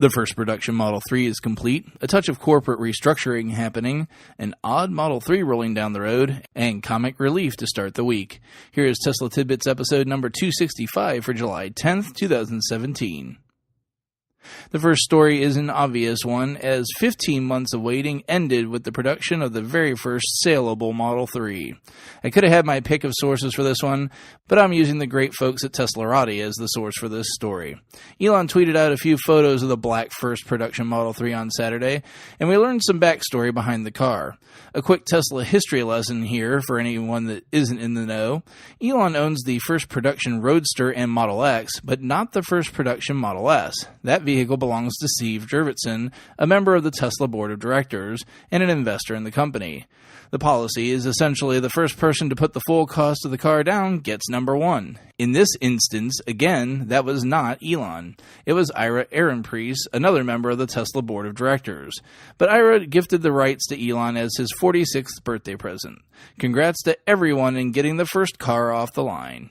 The first production Model 3 is complete, a touch of corporate restructuring happening, an odd Model 3 rolling down the road, and comic relief to start the week. Here is Tesla Tidbits episode number 265 for July 10th, 2017. The first story is an obvious one, as 15 months of waiting ended with the production of the very first saleable Model 3. I could have had my pick of sources for this one, but I'm using the great folks at Teslarati as the source for this story. Elon tweeted out a few photos of the black first production Model 3 on Saturday, and we learned some backstory behind the car. A quick Tesla history lesson here for anyone that isn't in the know. Elon owns the first production Roadster and Model X, but not the first production Model S. That vehicle belongs to Steve Jurvetson, a member of the Tesla board of directors and an investor in the company. The policy is essentially the first person to put the full cost of the car down gets number one. In this instance, again, that was not Elon. It was Ira Ehrenpreis, another member of the Tesla board of directors. But Ira gifted the rights to Elon as his 46th birthday present. Congrats to everyone in getting the first car off the line.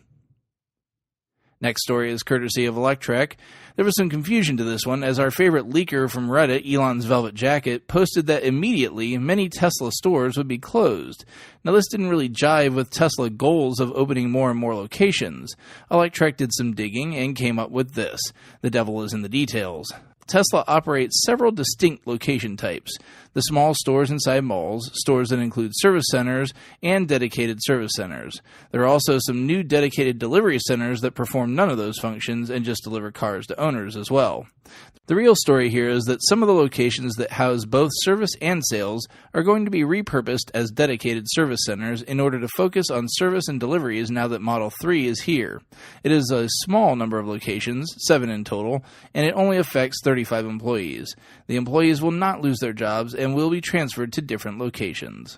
Next story is courtesy of Electrek. There was some confusion to this one, as our favorite leaker from Reddit, Elon's Velvet Jacket, posted that immediately many Tesla stores would be closed. Now, this didn't really jive with Tesla goals of opening more and more locations. Electrek did some digging and came up with this. The devil is in the details. Tesla operates several distinct location types. The small stores inside malls, stores that include service centers, and dedicated service centers. There are also some new dedicated delivery centers that perform none of those functions and just deliver cars to owners as well. The real story here is that some of the locations that house both service and sales are going to be repurposed as dedicated service centers in order to focus on service and deliveries now that Model 3 is here. It is a small number of locations, 7 in total, and it only affects 35 employees. The employees will not lose their jobs and will be transferred to different locations.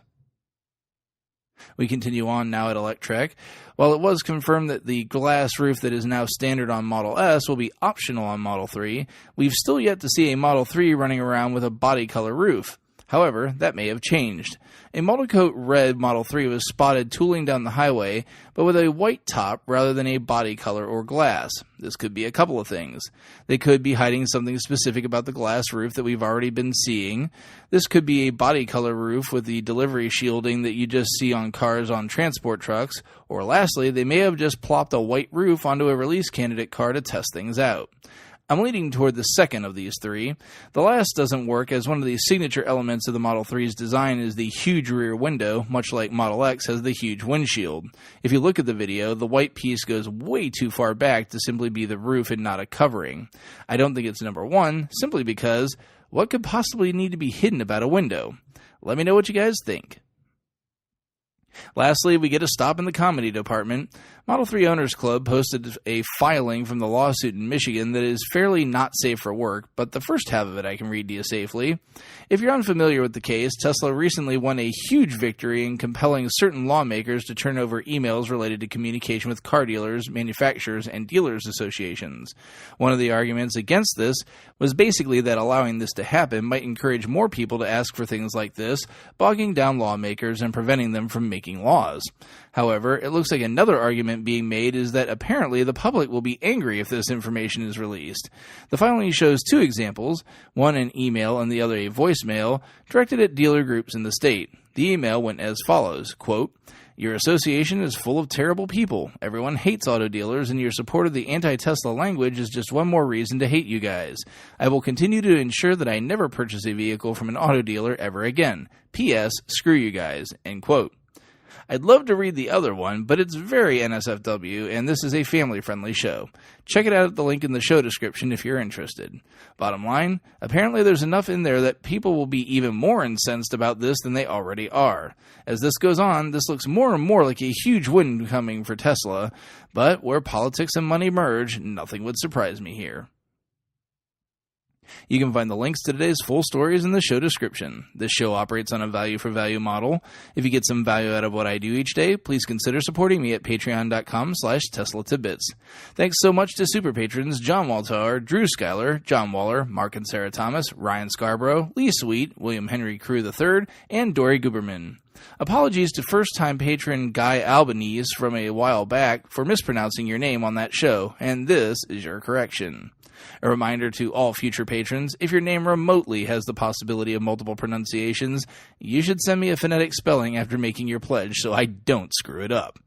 We continue on now at Electrek. While it was confirmed that the glass roof that is now standard on Model S will be optional on Model 3, we've still yet to see a Model 3 running around with a body color roof. However, that may have changed. A Model Coat Red Model 3 was spotted tooling down the highway, but with a white top rather than a body color or glass. This could be a couple of things. They could be hiding something specific about the glass roof that we've already been seeing. This could be a body color roof with the delivery shielding that you just see on cars on transport trucks. Or lastly, they may have just plopped a white roof onto a release candidate car to test things out. I'm leaning toward the second of these three. The last doesn't work, as one of the signature elements of the Model 3's design is the huge rear window, much like Model X has the huge windshield. If you look at the video, the white piece goes way too far back to simply be the roof and not a covering. I don't think it's number one, simply because what could possibly need to be hidden about a window? Let me know what you guys think. Lastly, we get a stop in the comedy department. Model 3 Owners Club posted a filing from the lawsuit in Michigan that is fairly not safe for work, but the first half of it I can read to you safely. If you're unfamiliar with the case, Tesla recently won a huge victory in compelling certain lawmakers to turn over emails related to communication with car dealers, manufacturers, and dealers associations. One of the arguments against this was basically that allowing this to happen might encourage more people to ask for things like this, bogging down lawmakers and preventing them from making laws. However, it looks like another argument being made is that apparently the public will be angry if this information is released. The filing shows two examples, one an email and the other a voicemail, directed at dealer groups in the state. The email went as follows, quote, "Your association is full of terrible people. Everyone hates auto dealers, and your support of the anti-Tesla language is just one more reason to hate you guys. I will continue to ensure that I never purchase a vehicle from an auto dealer ever again. P.S. Screw you guys." End quote. I'd love to read the other one, but it's very NSFW, and this is a family-friendly show. Check it out at the link in the show description if you're interested. Bottom line, apparently there's enough in there that people will be even more incensed about this than they already are. As this goes on, this looks more and more like a huge win coming for Tesla, but where politics and money merge, nothing would surprise me here. You can find the links to today's full stories in the show description. This show operates on a value-for-value model. If you get some value out of what I do each day, please consider supporting me at patreon.com/Tesla Tidbits. Thanks so much to super patrons John Waltar, Drew Schuyler, John Waller, Mark and Sarah Thomas, Ryan Scarborough, Lee Sweet, William Henry Crew III, and Dory Guberman. Apologies to first-time patron Guy Albanese from a while back for mispronouncing your name on that show, and this is your correction. A reminder to all future patrons, if your name remotely has the possibility of multiple pronunciations, you should send me a phonetic spelling after making your pledge so I don't screw it up.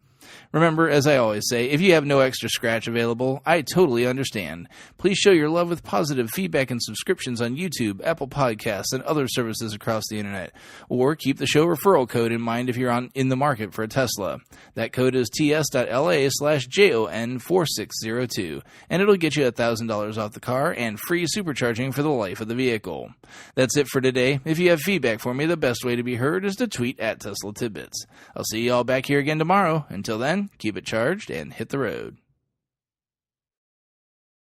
Remember, as I always say, if you have no extra scratch available, I totally understand. Please show your love with positive feedback and subscriptions on YouTube, Apple Podcasts, and other services across the internet. Or keep the show referral code in mind if you're in the market for a Tesla. That code is ts.la/JON4602, and it'll get you $1,000 off the car and free supercharging for the life of the vehicle. That's it for today. If you have feedback for me, the best way to be heard is to tweet at Tesla Tidbits. I'll see you all back here again tomorrow. Until then, keep it charged and hit the road.